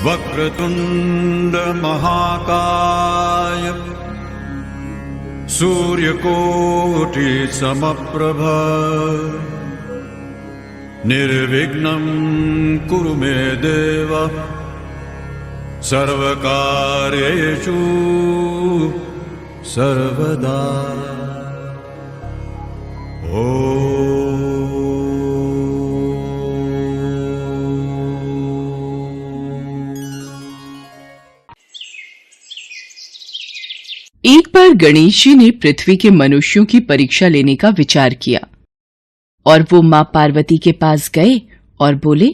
वक्रतुंड महाकाय सूर्यकोटि समप्रभ निर्विघ्नं कुरु मे देव सर्वकार्येषु सर्वदा। एक बार गणेश जी ने पृथ्वी के मनुष्यों की परीक्षा लेने का विचार किया और वो मां पार्वती के पास गए और बोले,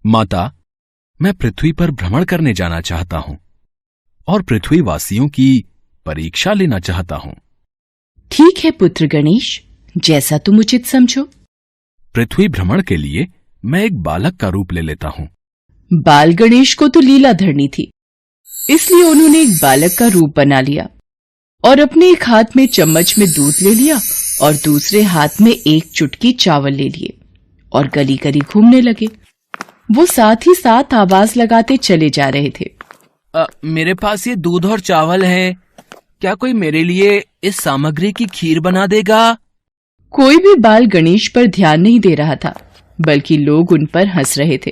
माता, मैं पृथ्वी पर भ्रमण करने जाना चाहता हूं और पृथ्वी वासियों की परीक्षा लेना चाहता हूं। ठीक है पुत्र गणेश, जैसा तुम उचित समझो। पृथ्वी भ्रमण के लिए मैं एक बालक का रूप ले लेता हूं। बाल गणेश को तो लीला धरनी थी, इसलिए उन्होंने एक बालक का रूप बना लिया और अपने एक हाथ में चम्मच में दूध ले लिया और दूसरे हाथ में एक चुटकी चावल ले लिए और गली गली घूमने लगे। वो साथ ही साथ आवाज लगाते चले जा रहे थे। मेरे पास ये दूध और चावल है, क्या कोई मेरे लिए इस सामग्री की खीर बना देगा? कोई भी बाल गणेश पर ध्यान नहीं दे रहा था, बल्कि लोग उन पर हंस रहे थे।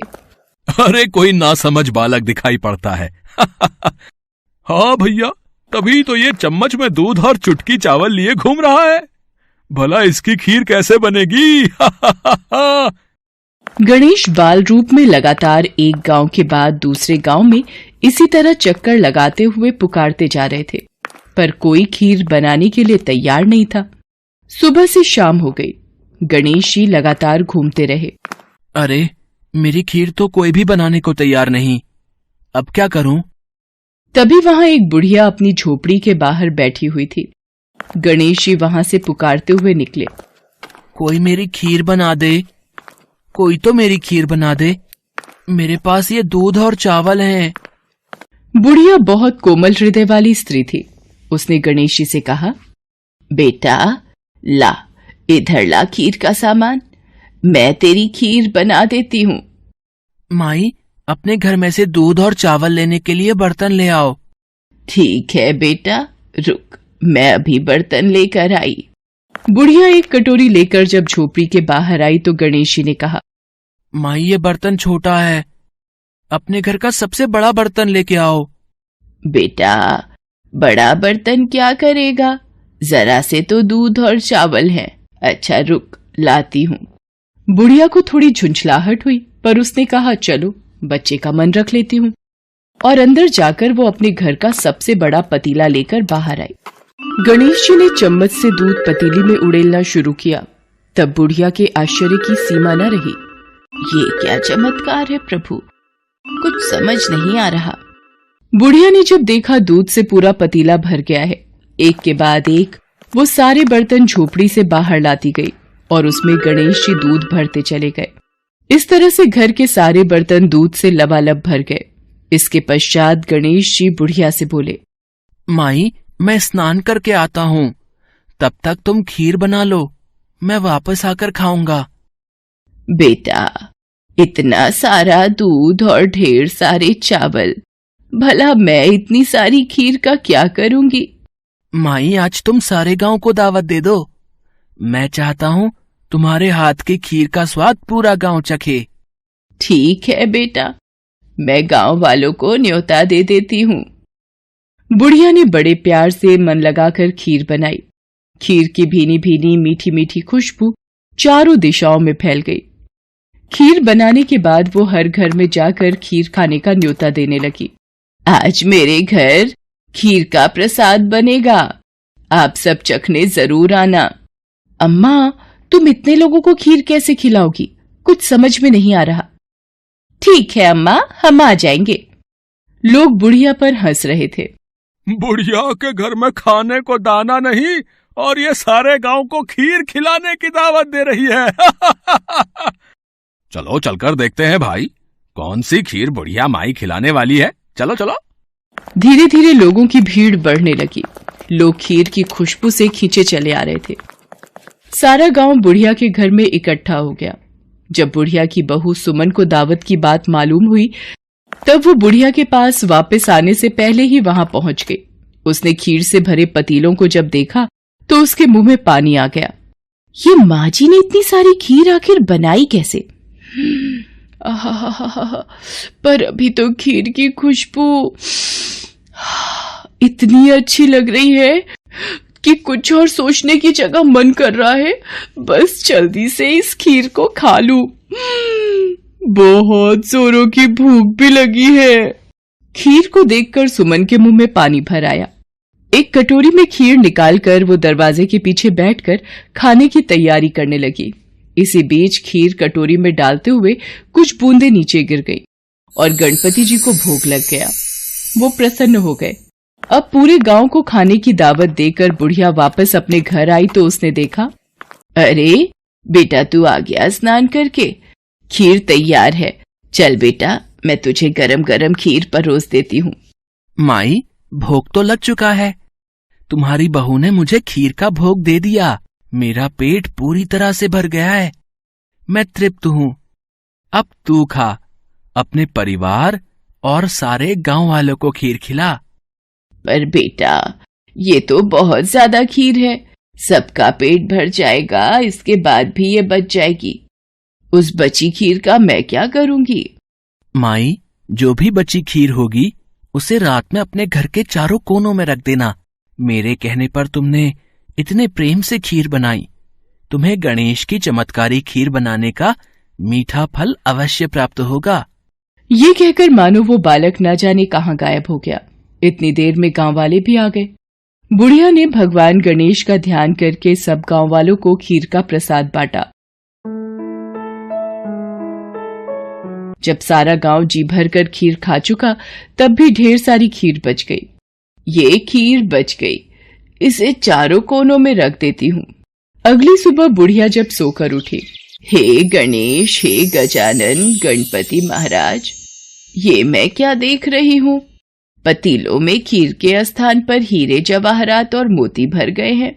अरे कोई नासमझ बालक दिखाई पड़ता है। हाँ भैया, तभी तो ये चम्मच में दूध और चुटकी चावल लिए घूम रहा है। भला इसकी खीर कैसे बनेगी? गणेश बाल रूप में लगातार एक गांव के बाद दूसरे गांव में इसी तरह चक्कर लगाते हुए पुकारते जा रहे थे, पर कोई खीर बनाने के लिए तैयार नहीं था। सुबह से शाम हो गई, गणेश जी लगातार घूमते रहे। अरे, मेरी खीर तो कोई भी बनाने को तैयार नहीं, अब क्या करूं? तभी वहां एक बुढ़िया अपनी झोपड़ी के बाहर बैठी हुई थी। गणेश जी वहां से पुकारते हुए निकले, कोई मेरी खीर बना दे, कोई तो मेरी खीर बना दे, मेरे पास ये दूध और चावल हैं। बुढ़िया बहुत कोमल हृदय वाली स्त्री थी। उसने गणेश जी से कहा, बेटा ला, इधर ला खीर का सामान, मैं तेरी खीर बना देती हूँ। माई, अपने घर में से दूध और चावल लेने के लिए बर्तन ले आओ। ठीक है बेटा, रुक, मैं अभी बर्तन लेकर आई। बुढ़िया एक कटोरी लेकर जब झोपड़ी के बाहर आई तो गणेश जी ने कहा, माई ये बर्तन छोटा है, अपने घर का सबसे बड़ा बर्तन लेके आओ। बेटा, बड़ा बर्तन क्या करेगा, जरा से तो दूध और चावल है। अच्छा रुक, लाती हूँ। बुढ़िया को थोड़ी झुंझलाहट हुई, पर उसने कहा, चलो बच्चे का मन रख लेती हूँ, और अंदर जाकर वो अपने घर का सबसे बड़ा पतीला लेकर बाहर आई। गणेश जी ने चम्मच से दूध पतीली में उड़ेलना शुरू किया। तब बुढ़िया के आश्चर्य की सीमा न रही। ये क्या चमत्कार है प्रभु, कुछ समझ नहीं आ रहा। बुढ़िया ने जब देखा दूध से पूरा पतीला भर गया है, एक के बाद एक वो सारे बर्तन झोपड़ी से बाहर लाती गई और उसमें गणेश जी दूध भरते चले गए। इस तरह से घर के सारे बर्तन दूध से लबालब भर गए। इसके पश्चात गणेश जी बुढ़िया से बोले, माई, मैं स्नान करके आता हूँ, तब तक तुम खीर बना लो, मैं वापस आकर खाऊंगा। बेटा, इतना सारा दूध और ढेर सारे चावल, भला मैं इतनी सारी खीर का क्या करूंगी? माई, आज तुम सारे गांव को दावत दे दो, मैं चाहता हूँ तुम्हारे हाथ की खीर का स्वाद पूरा गांव चखे। ठीक है बेटा, मैं गांव वालों को न्योता दे देती हूँ। बुढ़िया ने बड़े प्यार से मन लगाकर खीर बनाई। खीर की भीनी भीनी मीठी मीठी खुशबू चारों दिशाओं में फैल गई। खीर बनाने के बाद वो हर घर में जाकर खीर खाने का न्योता देने लगी। आज मेरे घर खीर का प्रसाद बनेगा, आप सब चखने जरूर आना। अम्मा, तुम इतने लोगों को खीर कैसे खिलाओगी, कुछ समझ में नहीं आ रहा। ठीक है अम्मा, हम आ जाएंगे। लोग बुढ़िया पर हंस रहे थे। बुढ़िया के घर में खाने को दाना नहीं और ये सारे गांव को खीर खिलाने की दावत दे रही है। चलो चलकर देखते हैं भाई, कौन सी खीर बुढ़िया माई खिलाने वाली है। चलो चलो। धीरे धीरे लोगों की भीड़ बढ़ने लगी। लोग खीर की खुशबू से खींचे चले आ रहे थे। सारा गांव बुढ़िया के घर में इकट्ठा हो गया। जब बुढ़िया की बहू सुमन को दावत की बात मालूम हुई तब वो बुढ़िया के पास वापस आने से पहले ही वहां पहुंच गई। उसने खीर से भरे पतीलों को जब देखा तो उसके मुंह में पानी आ गया। ये माँ जी ने इतनी सारी खीर आखिर बनाई कैसे? पर अभी तो खीर की खुशबू इतनी अच्छी लग रही है कि कुछ और सोचने की जगह मन कर रहा है बस जल्दी से इस खीर को खा लूं। बहुत जोरों की भूख भी लगी है। खीर को देखकर सुमन के मुंह में पानी भर आया। एक कटोरी में खीर निकालकर वो दरवाजे के पीछे बैठकर खाने की तैयारी करने लगी। इसी बीच खीर कटोरी में डालते हुए कुछ बूंदें नीचे गिर गई और गणपति जी को भोग लग गया। वो प्रसन्न हो गए। अब पूरे गांव को खाने की दावत देकर बुढ़िया वापस अपने घर आई तो उसने देखा, अरे बेटा तू आ गया स्नान करके, खीर तैयार है। चल बेटा मैं तुझे गरम गरम खीर परोस देती हूँ। माई भोग तो लग चुका है, तुम्हारी बहू ने मुझे खीर का भोग दे दिया। मेरा पेट पूरी तरह से भर गया है, मैं तृप्त हूँ। अब तू खा, अपने परिवार और सारे गांव वालों को खीर खिला। पर बेटा ये तो बहुत ज्यादा खीर है, सबका पेट भर जाएगा, इसके बाद भी ये बच जाएगी। उस बची खीर का मैं क्या करूंगी? माई जो भी बची खीर होगी उसे रात में अपने घर के चारों कोनों में रख देना। मेरे कहने पर तुमने इतने प्रेम से खीर बनाई, तुम्हें गणेश की चमत्कारी खीर बनाने का मीठा फल अवश्य प्राप्त होगा। ये कहकर मानो वो बालक न जाने कहाँ गायब हो गया। इतनी देर में गांव वाले भी आ गए। बुढ़िया ने भगवान गणेश का ध्यान करके सब गांव वालों को खीर का प्रसाद बांटा। जब सारा गांव जी भर कर खीर खा चुका तब भी ढेर सारी खीर बच गई। ये खीर बच गई, इसे चारों कोनों में रख देती हूँ। अगली सुबह बुढ़िया जब सोकर उठी, हे गणेश, हे गजानन, गणपति महाराज, ये मैं क्या देख रही हूँ? पतीलों में खीर के स्थान पर हीरे जवाहरात और मोती भर गए हैं।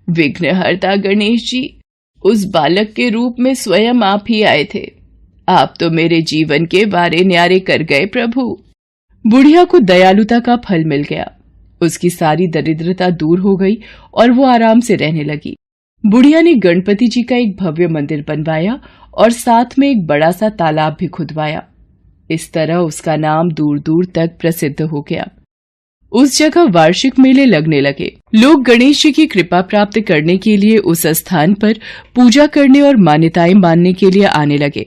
विघ्नहर्ता गणेश जी उस बालक के रूप में स्वयं आप ही आए थे। आप तो मेरे जीवन के वारे न्यारे कर गए प्रभु। बुढ़िया को दयालुता का फल मिल गया। उसकी सारी दरिद्रता दूर हो गई और वो आराम से रहने लगी। बुढ़िया ने गणपति जी का एक भव्य मंदिर बनवाया और साथ में एक बड़ा सा तालाब भी खुदवाया। इस तरह उसका नाम दूर दूर तक प्रसिद्ध हो गया। उस जगह वार्षिक मेले लगने लगे। लोग गणेश जी की कृपा प्राप्त करने के लिए उस स्थान पर पूजा करने और मान्यताएं मानने के लिए आने लगे।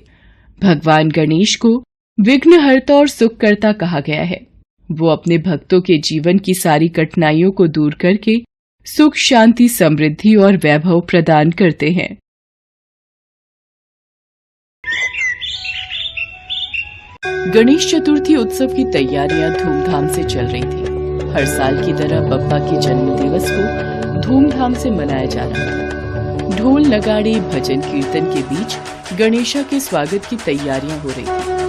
भगवान गणेश को विघ्नहर्ता और सुखकर्ता कहा गया है। वो अपने भक्तों के जीवन की सारी कठिनाइयों को दूर करके सुख, शांति, समृद्धि और वैभव प्रदान करते हैं। गणेश चतुर्थी उत्सव की तैयारियां धूमधाम से चल रही थी। हर साल की तरह बप्पा के जन्म दिवस को धूमधाम से मनाया जा रहा था। ढोल, नगाड़े, भजन कीर्तन के बीच गणेशा के स्वागत की तैयारियां हो रही थी।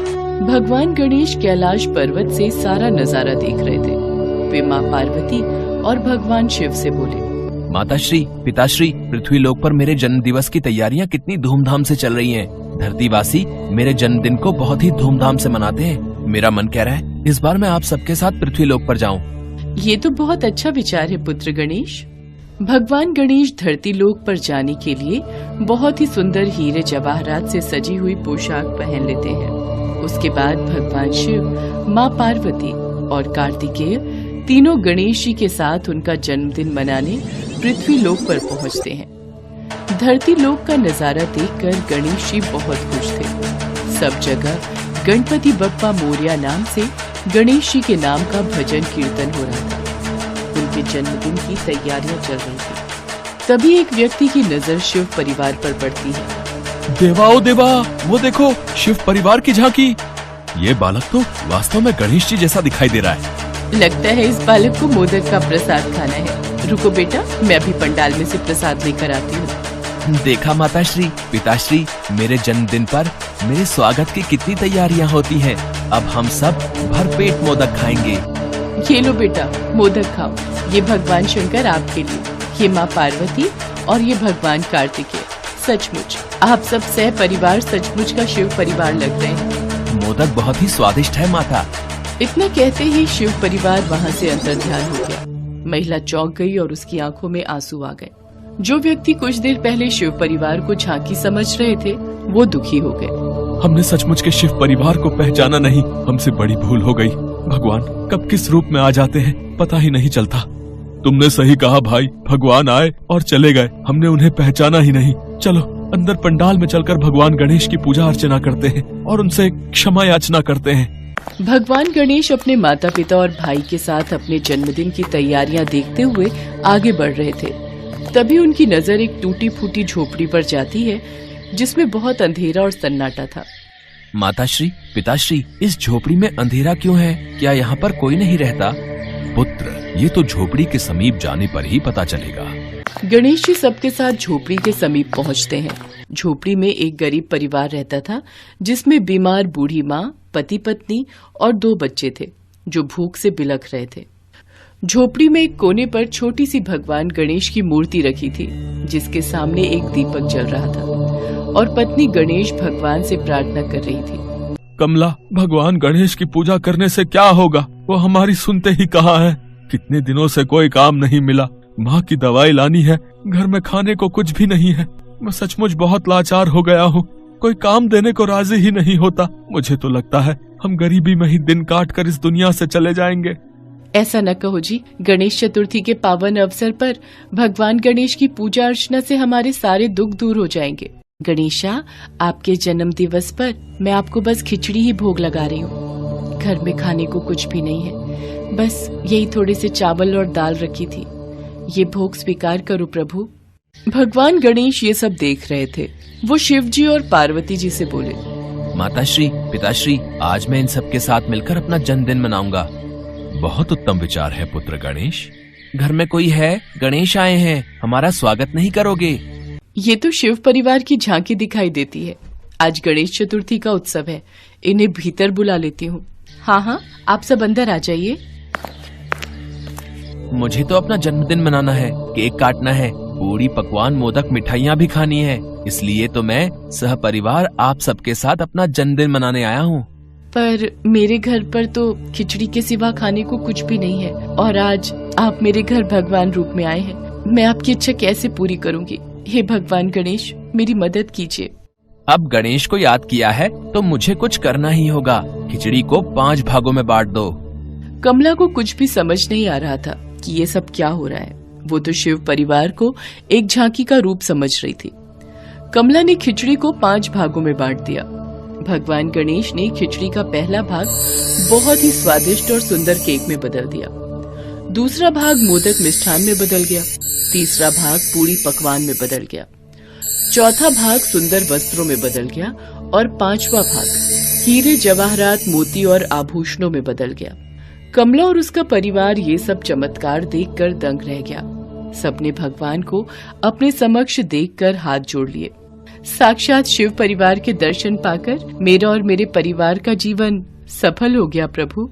भगवान गणेश कैलाश पर्वत से सारा नजारा देख रहे थे। वे माँ पार्वती और भगवान शिव से बोले, माताश्री, पिताश्री, पृथ्वी लोक पर मेरे जन्म दिवस की तैयारियां कितनी धूमधाम से चल रही हैं। धरतीवासी मेरे जन्मदिन को बहुत ही धूमधाम से मनाते हैं। मेरा मन कह रहा है इस बार मैं आप सबके साथ पृथ्वी लोक पर जाऊं। ये तो बहुत अच्छा विचार है पुत्र गणेश। भगवान गणेश धरती लोक पर जाने के लिए बहुत ही सुंदर हीरे जवाहरात से सजी हुई पोशाक पहन लेते हैं। उसके बाद भगवान शिव, माँ पार्वती और कार्तिकेय तीनों गणेश जी के साथ उनका जन्मदिन मनाने पृथ्वी लोक पर पहुंचते हैं। धरती लोक का नजारा देखकर गणेश जी बहुत खुश थे। सब जगह गणपति बप्पा मोरया नाम से गणेश जी के नाम का भजन कीर्तन हो रहा था। उनके जन्मदिन की तैयारियां चल रही थी। तभी एक व्यक्ति की नजर शिव परिवार पर पड़ती है। देवा, ओ देवा, वो देखो शिव परिवार की झांकी। ये बालक तो वास्तव में गणेश जी जैसा दिखाई दे रहा है। लगता है इस बालक को मोदक का प्रसाद खाना है। रुको बेटा, मैं अभी पंडाल में से प्रसाद लेकर आती हूँ। देखा माताश्री, पिताश्री, मेरे जन्मदिन पर मेरे स्वागत की कितनी तैयारियां होती हैं। अब हम सब भरपेट मोदक खाएंगे। ये लो बेटा, मोदक खाओ। ये भगवान शंकर आपके लिए, ये माँ पार्वती और ये भगवान कार्तिकेय। सचमुच आप सब सह परिवार सचमुच का शिव परिवार लग रहे हैं। मोदक बहुत ही स्वादिष्ट है माता। इतना कहते ही शिव परिवार वहाँ से अंतर्ध्यान हो गया। महिला चौंक गई और उसकी आंखों में आंसू आ गए। जो व्यक्ति कुछ देर पहले शिव परिवार को झांकी समझ रहे थे वो दुखी हो गए। हमने सचमुच के शिव परिवार को पहचाना नहीं, हमसे बड़ी भूल हो गई। भगवान कब किस रूप में आ जाते हैं पता ही नहीं चलता। तुमने सही कहा भाई, भगवान आए और चले गए, हमने उन्हें पहचाना ही नहीं। चलो अंदर पंडाल में चलकर भगवान गणेश की पूजा अर्चना करते हैं और उनसे क्षमा याचना करते हैं। भगवान गणेश अपने माता पिता और भाई के साथ अपने जन्मदिन की तैयारियां देखते हुए आगे बढ़ रहे थे। तभी उनकी नजर एक टूटी फूटी झोपड़ी पर जाती है जिसमें बहुत अंधेरा और सन्नाटा था। माताश्री, पिताश्री, इस झोपड़ी में अंधेरा क्यों है? क्या यहाँ पर कोई नहीं रहता? पुत्र, ये तो झोपड़ी के समीप जाने पर ही पता चलेगा। गणेश जी सबके साथ झोपड़ी के समीप पहुँचते हैं। झोपड़ी में एक गरीब परिवार रहता था जिसमें बीमार बूढ़ी माँ, पति पत्नी और 2 बच्चे थे जो भूख से बिलख रहे थे। झोपड़ी में एक कोने पर छोटी सी भगवान गणेश की मूर्ति रखी थी जिसके सामने एक दीपक जल रहा था और पत्नी गणेश भगवान से प्रार्थना कर रही थी। कमला, भगवान गणेश की पूजा करने से क्या होगा? वो हमारी सुनते ही कहाँ है। कितने दिनों से कोई काम नहीं मिला, माँ की दवाई लानी है, घर में खाने को कुछ भी नहीं है। मैं सचमुच बहुत लाचार हो गया हूँ, कोई काम देने को राजी ही नहीं होता। मुझे तो लगता है हम गरीबी में ही दिन काट कर इस दुनिया से चले जाएंगे। ऐसा न कहो जी, गणेश चतुर्थी के पावन अवसर पर भगवान गणेश की पूजा अर्चना से हमारे सारे दुख दूर हो जाएंगे। गणेशा, आपके जन्म दिवस पर मैं आपको बस खिचड़ी ही भोग लगा रही हूँ। घर में खाने को कुछ भी नहीं है, बस यही थोड़े से चावल और दाल रखी थी। ये भोग स्वीकार करो प्रभु। भगवान गणेश ये सब देख रहे थे। वो शिव जी और पार्वती जी से बोले, माताश्री, पिताश्री, आज मैं इन सब के साथ मिलकर अपना जन्मदिन मनाऊंगा। बहुत उत्तम विचार है पुत्र गणेश। घर में कोई है? गणेश आए हैं, हमारा स्वागत नहीं करोगे? ये तो शिव परिवार की झांकी दिखाई देती है। आज गणेश चतुर्थी का उत्सव है, इन्हें भीतर बुला लेती हूँ। हाँ हाँ, आप सब अंदर आ जाइए। मुझे तो अपना जन्मदिन मनाना है, केक काटना है, पूरी पकवान, मोदक, मिठाइयाँ भी खानी है। इसलिए तो मैं सह परिवार आप सबके साथ अपना जन्मदिन मनाने आया हूँ। पर मेरे घर पर तो खिचड़ी के सिवा खाने को कुछ भी नहीं है और आज आप मेरे घर भगवान रूप में आए हैं। मैं आपकी इच्छा कैसे पूरी करूँगी? हे भगवान गणेश, मेरी मदद कीजिए। अब गणेश को याद किया है तो मुझे कुछ करना ही होगा। खिचड़ी को 5 भागों में बांट दो। कमला को कुछ भी समझ नहीं आ रहा था कि ये सब क्या हो रहा है। वो तो शिव परिवार को एक झांकी का रूप समझ रही थी। कमला ने खिचड़ी को 5 भागों में बांट दिया। भगवान गणेश ने खिचड़ी का पहला भाग बहुत ही स्वादिष्ट और सुंदर केक में बदल दिया। दूसरा भाग मोदक मिष्ठान में बदल गया। तीसरा भाग पूरी पकवान में बदल गया। चौथा भाग सुंदर वस्त्रों में बदल गया और 5वां भाग हीरे, जवाहरात, मोती और आभूषणों में बदल गया। कमला और उसका परिवार ये सब चमत्कार देखकर दंग रह गया। सबने भगवान को अपने समक्ष देखकर हाथ जोड़ लिए। साक्षात शिव परिवार के दर्शन पाकर मेरा और मेरे परिवार का जीवन सफल हो गया प्रभु।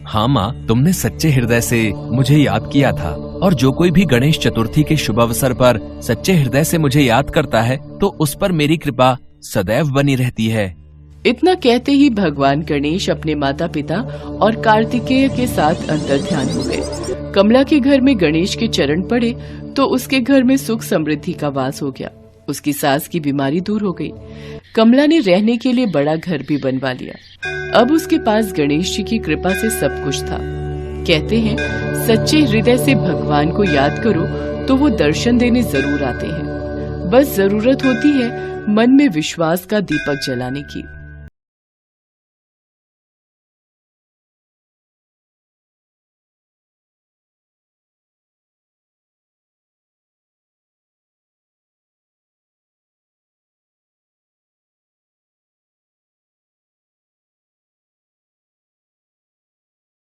हाँ माँ, तुमने सच्चे हृदय से मुझे याद किया था और जो कोई भी गणेश चतुर्थी के शुभ अवसर पर सच्चे हृदय से मुझे याद करता है तो उस पर मेरी कृपा सदैव बनी रहती है। इतना कहते ही भगवान गणेश अपने माता पिता और कार्तिकेय के साथ अंतर्ध्यान हो गए। कमला के घर में गणेश के चरण पड़े तो उसके घर में सुख समृद्धि का वास हो गया। उसकी सास की बीमारी दूर हो गई। कमला ने रहने के लिए बड़ा घर भी बनवा लिया। अब उसके पास गणेश जी की कृपा से सब कुछ था। कहते हैं सच्चे हृदय से भगवान को याद करो तो वो दर्शन देने जरूर आते हैं। बस जरूरत होती है मन में विश्वास का दीपक जलाने की।